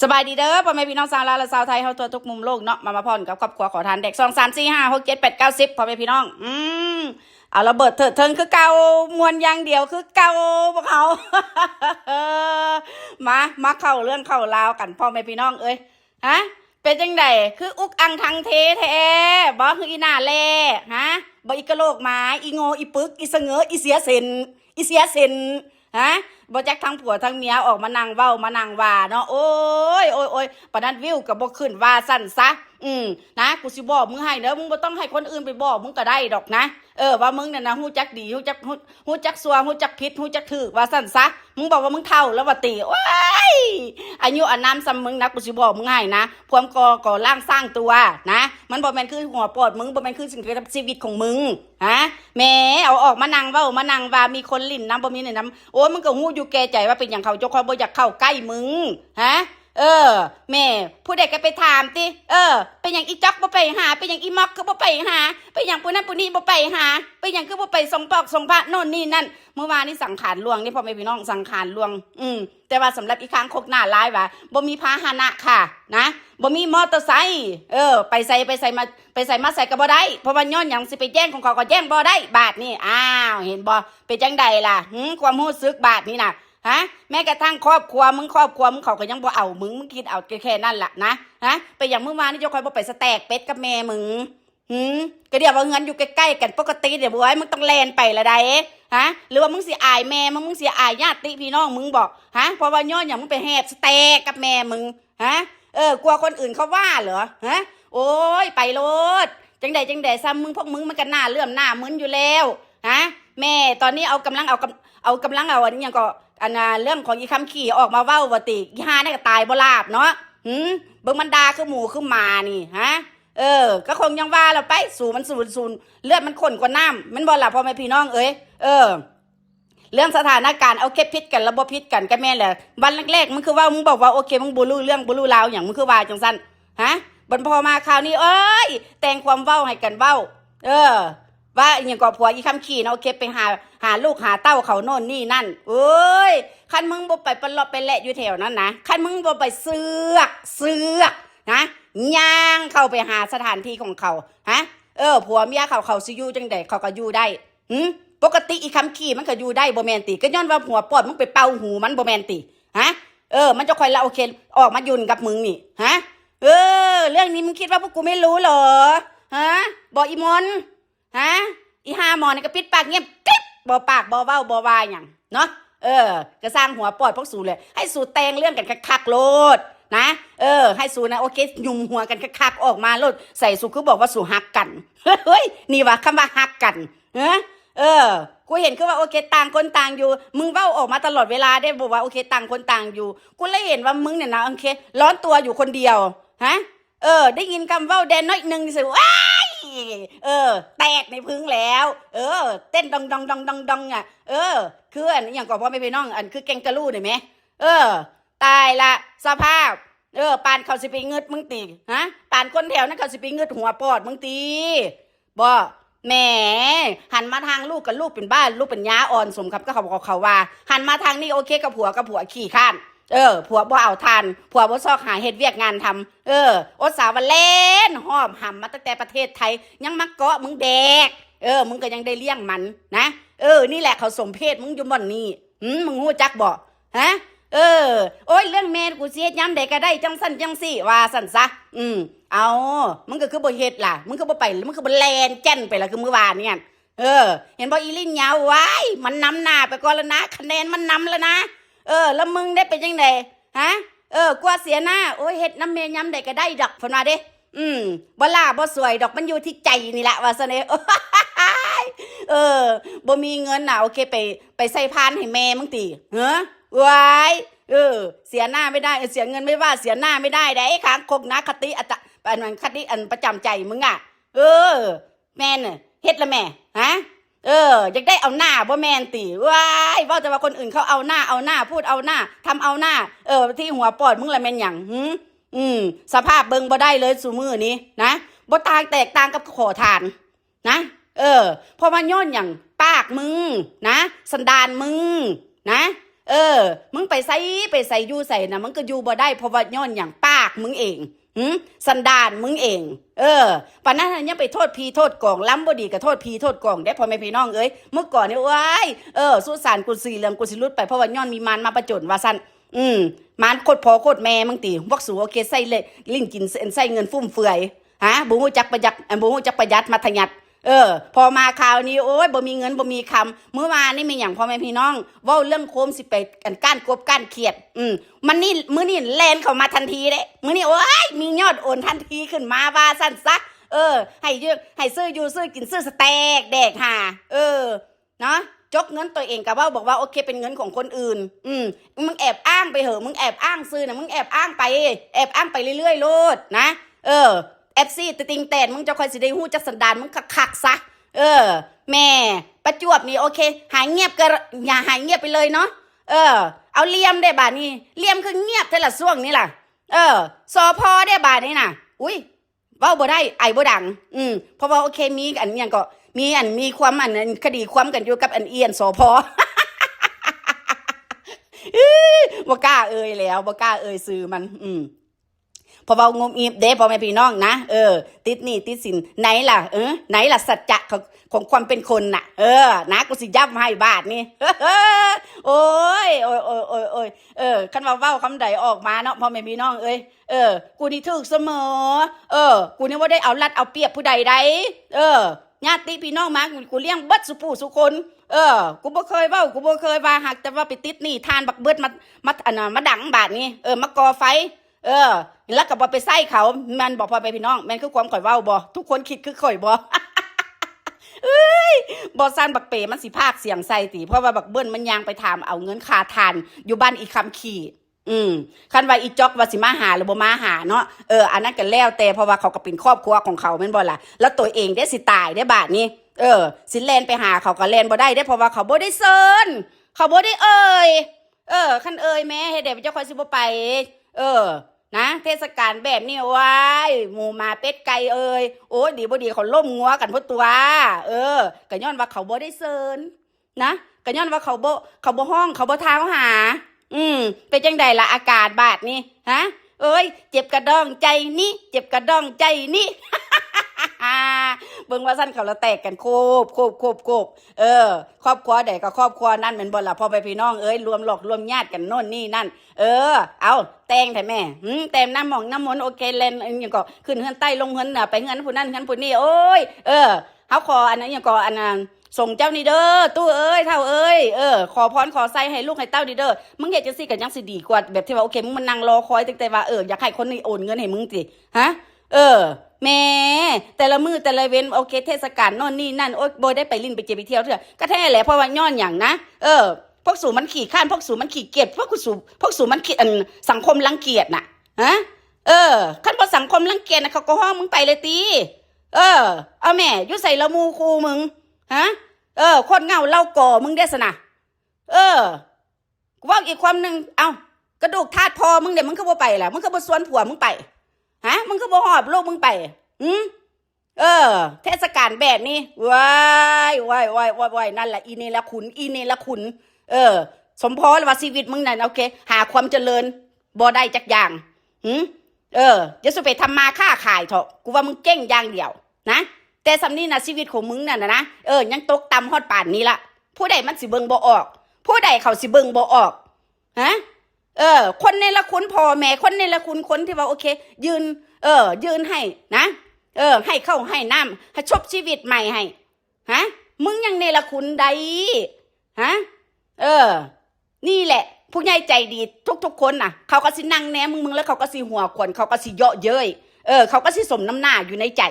สบายดีเด้อพ่อแม่พี่น้องชาวลาวและชาวไทยเฮาทั่วทุกมุมโลกเนาะมาพรกับครอบครัวขอทานเด็ก2 3 4 5 6 7 8 9 10พ่อแม่พี่น้องเอาระเบิดเถิดเทิงคือเก่ามวนอย่างเดียวคือเก่าพวกเขา มาเข้าเรื่องเข้าราวกันพ่อแม่พี่น้องเอ้ยฮะเป็นจังไดคืออุกอังทางเทแท้บ่คืออีหน้าแลฮะบ่อีกะโลกหมาอีโง่อีปึกอีเสงออีเสียเซนฮะบ่จักทั้งผัวทั้งเมียออกมานั่งเว้ามานั่งว่าเนาะโอ้ยปานนั้นวิวก็บ่ขึ้นว่าสั่นซะนะกูสิบอกมึงให้เด้อมึงบ่ต้องให้คนอื่นไปบอกมึงก็ได้ดอกนะว่ามึงเนี่ยนะฮู้จักดีฮู้จักซัวฮู้จักผิดฮู้จักถูกว่าสั่นซะมึงบอกว่ามึงเฒ่าแล้วว่าติโอ้ยอายุอานามซ้ำมึงนะกูสิบอกมึงให้นะพวมก่อร่างสร้างตัวนะมันบ่แม่นคือหัวปอดมึงบ่แม่นคือสิ่งที่ชีวิตของมึงฮะแหมเอาออกมานั่งเว้ามานั่งว่ามีคนลิ้นน้ำบ่มีในน้ำโอ้มึงก็ฮู้อยู่แก่ใจว่าเป็นหยังเขาเจ้าของบ่อยากเข้าใกล้มึงฮะแม่ผู้ใดก็ไปถามติเป็นอย่างอีจ๊อกบ่ไปหาเป็นอย่างอีม็อกคือบ่ไปหาเป็นอย่างผู้นั้นผู้นี้บ่ไปหาเป็นอย่างคือบ่ไปส่งปอกส่งพระโน่นนี่นั่นเมื่อวานนี้สังขารล่วงนี่พ่อแม่พี่น้องสังขารล่วงแต่ว่าสำหรับอีกครั้งคกหน้าร้ายว่าบ่มีพาหนะค่ะนะบ่มีมอเตอร์ไซค์ไปใส่มาใส่ก็บ่ได้เพราะว่าย้อนหยังสิไปแย่งของเขาก็แย่งบ่ได้บาทนี่อ้าวเห็นบ่เป็นจังใดล่ะความรู้สึกบาทนี่น่ะฮะแม้กระทั่งครอบครัวมึงเขาก็ยังบ่เอามึงคิดเอาแค่นั้นล่ะนะฮะไปอย่างมื้อวานนี่เจ้าคอยบ่ไปสแต็กเป็ดกับแม่มึงก็เดี๋ยวว่าเงินอยู่ใกล้ๆกันปกติเดี๋ยวบ่ให้มึงต้องแล่นไปละได้ฮะหรือว่ามึงสิอายแม่มึงสิอายญาติพี่น้องมึงบอกฮะเพราะว่าย้อนหยังมึงไปแหบสแต็กกับแม่มึงฮะกลัวคนอื่นเขาว่าเหรอฮะโอ้ยไปโลดจังใดซ้ำมึงพวกมึงมันก็หน้าเลื่อมหน้ามึนอยู่แล้วฮะแม่ตอนนี้เอากำลังอันนี้ยังก็อันเรื่องของอีคำขี่ออกมาเว้าว่าติอีห่านี่ก็ตายบ่ลาบเนาะเบิ่งมันด่าคือหมูคือหมานี่ฮะก็คงยังว่าเราไปสู่มันสูนเลือดมันข้นกว่าน้ำมันบ่ล่ะพ่อแม่พี่น้องเอ้ยเรื่องสถานการณ์เอาแค่พิษกันแล้วบ่พิษกันก็แม่นแหละวันแรกๆมึงคือว่ามึงบอกว่าโอเคมึงบ่รู้เรื่องบ่รู้ราวหยังมึงคือว่าจังซั่นฮะบัดพอมาคราวนี้เอ้ยแต่งความเว้าให้กันเว้าว่าอย่างก็ผัวอีคำขี่นะโอเคไปหาลูกหาเต้าเขาโน่นนี่นั่นเอ้ยคันมึงบ่ไปปลอบไปแหละอยู่แถวนั้นนะคันมึงบ่ไปเสือกนะย่างเข้าไปหาสถานที่ของเขาฮะผัวเมียเขาสิอยู่จังได๋เขาก็อยู่ได้ปกติอีคำขี่มันก็อยู่ได้บ่แม่นติก็ย้อนว่าหัวปอดมึงไปเป่าหูมันบ่แม่นติฮะมันจะค่อยละโอเคออกมายุ่นกับมึงนี่ฮะเรื่องนี้มึงคิดว่าพวกกูไม่รู้เหรอฮะบ่อีมนฮะอีห่าหมอนี่ก็ปิดปากเงียบกิ๊บบ่ปากบ่เว้าบ่วาหยังเนาะก็สร้างหัวปอดพวกสูเลยให้สูแต่งเรื่องกันคักๆโลดนะให้สูนะโอเคยุ่มหัวกันคักๆออกมาโลดใส่สูคือบอกว่าสูฮักกันเฮ้ยนี่ว่าคำว่าฮักกันกูเห็นคือว่าโอเคต่างคนต่างอยู่มึงเว้าออกมาตลอดเวลาได้บอกว่าโอเคต่างคนต่างอยู่กูเลยเห็นว่ามึงเนี่ยนะโอเคร้อนตัวอยู่คนเดียวฮะได้ยินคำเว้าแดนน้อยนึงสิว้ายแตกในพึ่งแล้วเต้นดองอ่ะคืออันอย่างก่อนพ่อไม่ไปน้องอันคือแกงกะลู่ได้ไหมตายละสภาพปานเขาสิไปเงืดมึงตีฮะปานคนแถวนั้นเขาสิไปเงืดหัวปอดมึงตีบ่แหมหันมาทางลูกกับลูกเป็นบ้านลูกเป็นย้าอ่อนสมครับก็เขาว่าหันมาทางนี้โอเคกับผัวขี่ข้านผัวบ่เอาทานผัวบ่ซอกหาเฮ็ดเวียกงานทำโอสาวเล่นหอมหำมาตั้งแต่ประเทศไทยยังมาเกาะมึงแดกมึงก็ยังได้เลี้ยงมันนะนี่แหละเขาสมเพศมึงอยู่บ่อนนี่มึงฮู้จักบ่ฮะโอ้ยเรื่องแม่กูสิเฮ็ดยามใดก็ได้จังซั่นจังซี่ว่าซั่นซะเอามึงก็คือบ่เฮ็ดล่ะมึงก็บ่ไปมึงก็บ่แลนแจ้นไปล่ะคือมื้อวานเนี่ยเห็นบ่อีลิ้นยาวไว้มันนำหน้าไปก่อนแล้วนะคะแนนมันนำแล้วนะแล้วมึงได้เป็นจังไดฮะกลัวเสียหน้าโอ้ยเฮ็ดน้ำแม่ยามใดก็ได้ดอกเพิ่นว่าเด้บ่ล่าบ่สวยดอกมันอยู่ที่ใจนี่แหละว่าซั่นเด้บ่มีเงินน่ะโอเคไปใส่พานให้แม่มึงติฮะไว้เสียหน้าไม่ได้เสียเงินไม่ว่าเสียหน้าไม่ได้ได้ค้างคกนะคติอันประจำใจมึงอ่ะแม่น่ะเฮ็ดละแม่ฮะอยากได้เอาหน้าบ่แม่นติว้ายว่าแต่ว่าคนอื่นเขาเอาหน้าพูดเอาหน้าทำเอาหน้าที่หัวปอดมึงละแม่นหยังสภาพเบิ่งบ่ได้เลยซุมื้อนี้นะบ่ต่างแตกต่างกับขอทานนะเพราะว่าย้อนหยังปากมึงนะสันดานมึงนะ มึงไปใส่อยู่ใส่นะมึงก็อยู่บ่ได้เพราะว่าย้อนอย่างปากมึงเองสันดานมึงเองปานนั้นยังไปโทษพีโทษกองล้ำบ่ดีก็โทษพีโทษกองได้พอแม่พี่น้องเอ้ยเมื่อก่อนเนี่ยว้ายสุสานกูสีเหลืองกูสิรุดไปเพราะว่าย้อนมีมารมาประจนว่าซั่นมารโคตรพอโคตรแม่มึงติวักสูโอเคใส่เลยลิ้นกินใส่เงินฟุ่มเฟือยฮะบ่ฮู้จักประหยัดบ่ฮู้จักประหยัดมัธยัติพอมาข่าวนี้โอ้ยบ่มีเงินบ่มีคำเมื่อวานนี่มีอย่างพ่อแม่พี่น้องเว้าเรื่องโคมสิไปก้านกบก้านเขียดมันนี่มื้อนี้แลนเข้ามาทันทีเด้มื้อนี้โอ้ยมียอดโอนทันทีขึ้นมาว่าซั่นซะให้เยอะให้ซื้ออยู่ซื้อกินซื้อสเต็กแดกห่าเนาะจกเงินตัวเองกับว่าบอกว่าโอเคเป็นเงินของคนอื่นมึงแอบอ้างไปเหอะมึงแอบอ้างซื้อนะมึงแอบอ้างไปเรื่อยๆโลดนะFC ติงแตนมึงจะคอยสิได้ฮู้จักสันดานมึงคักๆซะแม่ประจวบนี่โอเคหายเงียบก็อย่าหายเงียบไปเลยเนาะเอาเลี่ยมได้บาดนี้เลี่ยมคือเงียบแต่ละช่วงนี่ล่ะสพได้บาดนี้น่ะอุ้ยเว้าบ่ได้ไอ้บ่ดังเพราะว่าโอเคมีอันหยังก็มีความคดีความกันอยู่กับอันเอียนสพบ่กล้าแล้วบ่กล้าซื้อมันพอเบางมอีบเด้พอแม่พี่น้องนะติดหนี้ติดสินไหนล่ะสัจจะของความเป็นคนน่ะนะกูสิย้ำให้บาทนี่โอ้ยคันว่าเว้าคำใดออกมาเนาะพอแม่พี่น้องกูนี่ถูกเสมอกูนี่ว่าได้เอารัดเอาเปรียบผู้ใดใดญาติพี่น้องมากูเลี้ยงเบิดสุผู้สุคนกูบ่เคยเว้ากูบ่เคยว่าหากแต่ว่าไปติดหนี้ทานบักเบิดมาดังบาทนี้มาก่อไฟแล้วก็บ่ไปใส่เขามันบอกพอไปพี่น้องแม่นคือความข่อยเว้าบ่ทุกคนคิดคือข่อยบ่บ่ซันบักเป๋มันสิพากเสียงใส่ติเพราะว่าบักเบิ้นมันยางไปถามเอาเงินค่าทานอยู่บ้านอีคำขี่คันว่าอีจอกว่าสิมาหาหรือบ่มาหาเนาะอันนั้นก็แล้วแต่เพราะว่าเขาก็เป็นครอบครัวของเขาแม่นบ่ล่ะแล้วตัวเองได้สิตายได้บาดนี้สิแล่นไปหาเขาก็แล่นบ่ได้เพราะว่าเขาบ่ได้เซิ้นเขาบ่ได้คันแม่เฮ็ดได้เจ้าค่อยสิบ่ไปนะเทศกาลแบบนี้ว้ายหมูมาเป็ดไก่โอ้ยดีบ่ดีเขาล่มงัวกันพุ่นตัวก็ย้อนว่าเขาบ่ได้เซินนะก็ย้อนว่าเขาบ่ห้องเขาบ่ท้าหาเป็นจังไดล่ะอากาศบาดนี้ฮะเจ็บกระดองใจนี่เจ็บกระดองใจนี่เบิ่งว่าซั่นเขาละแตกกันโคบครอบครัวใดก็ครอบครัวนั่นแม่นบ่ล่ะพ่อไปพี่น้องรวมหลอกรวมญาติกันโน่นนี่นั่นเอาแต่งแท้แม่แต่น้ำหมองน้ำมนต์โอเคเล่นหยังก็ขึ้นเฮือนใต้ลงเฮือนเหนือไปเฮือนผู้นั้นเฮือนผู้นี้โอ้ยเฮาขออันนั้นหยังก็อันนั้นส่งเจ้านี่เด้อตู้เท่าขอพรขอไส้ให้ลูกให้เต้าดีเด้อมึงเฮ็ดจังซี่ก็ยังสิดีกว่าแบบที่ว่าโอเคมึงมันนั่งรอคอยตั้งแต่ว่าอยากให้คนนี้โอนเงินให้มึงติฮะแม่แต่ละมือแต่ละเว้นโอเคเทศกาลโน่นนี่นั่นโอ๊ยบ่ได้ไปลิ้นไปเก็บไปเที่ยวเถอะก็แท้แหละเพราะว่าย้อนหยังนะพวกสู่มันขี้ข้านพวกสู่มันขี้เกียจพวกสู่มันขี้สังคมรังเกียจน่ะฮะคันบ่สังคมรังเกียจน่ะเขาก็ห้องมึงไปเลยติเอาแม่อยู่ใส่ละมูคูมึงฮะคนเงาเล่าก่อมึงได้ซะนะกูว่าอีกความนึงเอ้ากระดูกธาตุพอมึงเดี๋ยวมึงก็บ่ไปล่ะมึงก็บ่สวนผัวมึงไปฮะมึงก็บ่หอบลูกมึงไปเทศกาลแบบนี้ว้ายนั่นแหละอีเนรคุณสมพรว่าชีวิตมึงนั่นโอเคหาความเจริญบ่ได้จักอย่างจะสุไปทำมาค้าขายเถอะกูว่ามึงเก่งอย่างเดียวนะแต่สำนี้นะชีวิตของมึงนั่นนะยังตกต่ำฮอดป่านนี้ละผู้ใดมันสิเบิ่งบ่ออกผู้ใดเขาสิเบิ่งบ่ออกฮะคนในละคุณพ่อแม่คนในละคุณคนที่ว่าโอเคยืนให้นะให้เข้าให้น้ำให้ชบชีวิตใหม่ให้ฮะมึงยังในละคุณใดฮะนี่แหละผู้ใหญ่ใจดีทุกคนน่ะเขาก็สินั่งแนมึงแล้วเขาก็สิหัวขวนเขาก็สิเยาะเย้ยเขาก็สิสมน้ำหน้าอยู่ในใจ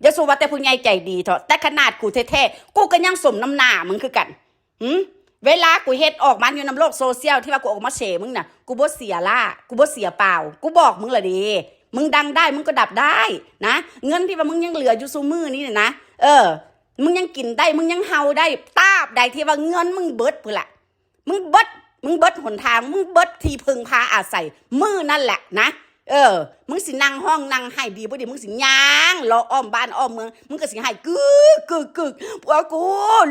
อย่าสู้ว่าแต่ผู้ใหญ่ใจดีเถอะแต่ขนาดกูแท้ๆกูก็ยังสมน้ำหน้ามึงคือกันเวลากูเฮ็ดออกมาอยู่ในโลกโซเชียลที่ว่ากูออกมาเฉมึงน่ะกูบ่เสียล่ากูบ่เสียเปล่ากูบอกมึงละดิมึงดังได้มึงก็ดับได้นะเงินที่ว่ามึงยังเหลืออยู่ซุมื้อนี้เนี่ยนะมึงยังกินได้มึงยังเฮาได้ตาบใดที่ว่าเงินมึงเบิดพุ่นล่ะมึงเบิดหนทางมึงเบิดที่พึ่งพาอาศัยมื้อนั่นแหละนะ มึงสินั่งห้องนั่งให้ดีบ่ดีมึงสิย่างรออ้อมบ้านอ้อมเมืองมึงก็สิให้กึกกึกกึกผัวกู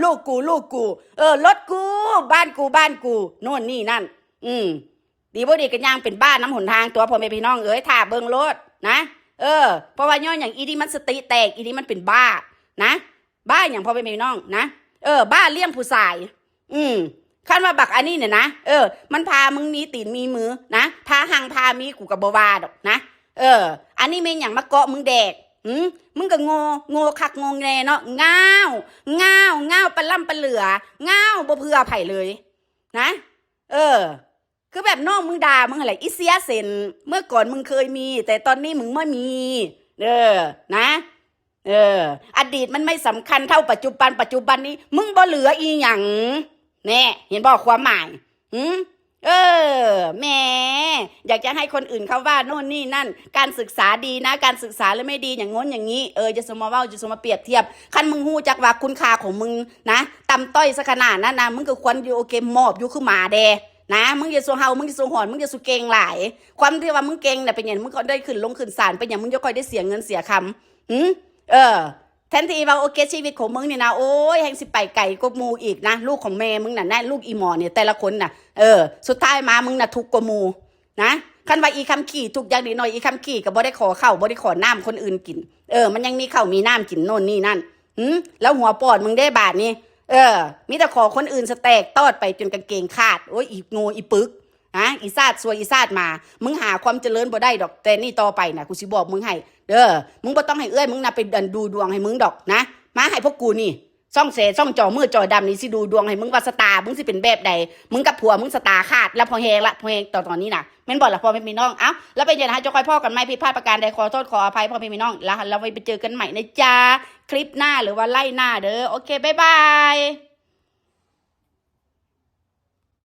ลูกกูลูกกูรถกูบ้านกูบ้านกูโน่นนี่นั่นดีบ่ดีก็ย่างเป็นบ้านน้ำหนทางตัวพ่อแม่พี่น้องเอ้ยถ้าเบิ่งรถนะเพราะว่าย้อนอย่างอีนี่มันสติแตกอีนี่มันเป็นบ้านะบ้าอย่างพ่อแม่พี่น้องนะบ้าเลี้ยงผู้ชายคันว่าบักอันนี้เนี่ยนะมันพามึงมีตีนมีมือนะพาหังพามีกูกับบวาดอกนะอันนี้เมนอย่างมาเกาะมึงแดกมึงก็โง่คักงงแน่เนาะง้าวปลาล่ำปลาเหลือง้าวบ่เพื่อไผ่เลยนะคือแบบน้องมึงด่ามึงอะไรอิเสียเซนเมื่อก่อนมึงเคยมีแต่ตอนนี้มึงไม่มีนะอดีตมันไม่สำคัญเท่าปัจจุบันนี้มึงบ่เหลืออีหยังแน่เห็นบอกความหมายแหมอยากจะให้คนอื่นเขาว่าโน่นนี่นั่นการศึกษาดีนะการศึกษาแล้วไม่ดีอย่างง้นอย่างนี้จะสมมาเว้าจะสมมาเปรียบเทียบคันมึงฮู้จักว่าคุณค่าของมึงนะต่ำต้อยสักขนาดนั้นนะมึงก็ควรอยู่โอเคมอบอยู่คือหมาแดนะมึงอย่าสู้เฮามึงอย่าสู้หอนมึงอย่าสู้เก่งหลายความที่ว่ามึงเก่งน่ะเป็นอย่างมึงก็ได้ขึ้นลงขึ้นศาลเป็นอย่างมึงจะค่อยได้เสียเงินเสียคำแทนที่ว่าโอเคชีวิตของมึงเนี่ยนะโอ้ยแห่งสิไปไก่กบมูอีกนะลูกของแม่มึงน่ะลูกอีหมอเนี่ยแต่ละคนน่ะสุดท้ายมามึงน่ะทุกกว่ามูนะคันว่าอีคำขี่ทุกอย่างนิดหน่อยอีคำขี่ก็บ่ได้ขอข้าวบ่ได้ขอน้ำคนอื่นกินมันยังมีข้าวมีน้ำกินโน่นนี่นั่นแล้วหัวปอดมึงได้บาทนี่มีแต่ขอคนอื่นสแตกตอดไปจนกางเกงขาดโอ้ยอีโง่อีปึกอีซาดซวยอีซาดมามึงหาความเจริญบ่ได้ดอกแต่นี่ต่อไปน่ะกูสิบอกมึงให้มึงบ่ต้องให้เอ้ยมึงน่ะไปเดินดูดวงให้มึงดอกนะมาให้พวกกูนี่ซ่องเสซ่องจอมือจอดำนี่สิดูดวงให้มึงว่าสตาร์มึงสิเป็นแบบใดมึงกับผัวมึงสตาร์ขาดแล้วพอแฮงตอนนี้น่ะแม่นบ่ล่ะพ่อแม่พี่น้องเอ้าแล้วเป็นยังไงจะคอยพ่อกันไหมผิดพลาดประการใดขอโทษขออภัยพ่อแม่พี่น้องแล้วเราไปเจอกันใหม่นะจ๊ะคลิปหน้าหรือว่าไล่หน้าเด้อโอเคบ๊ายบาย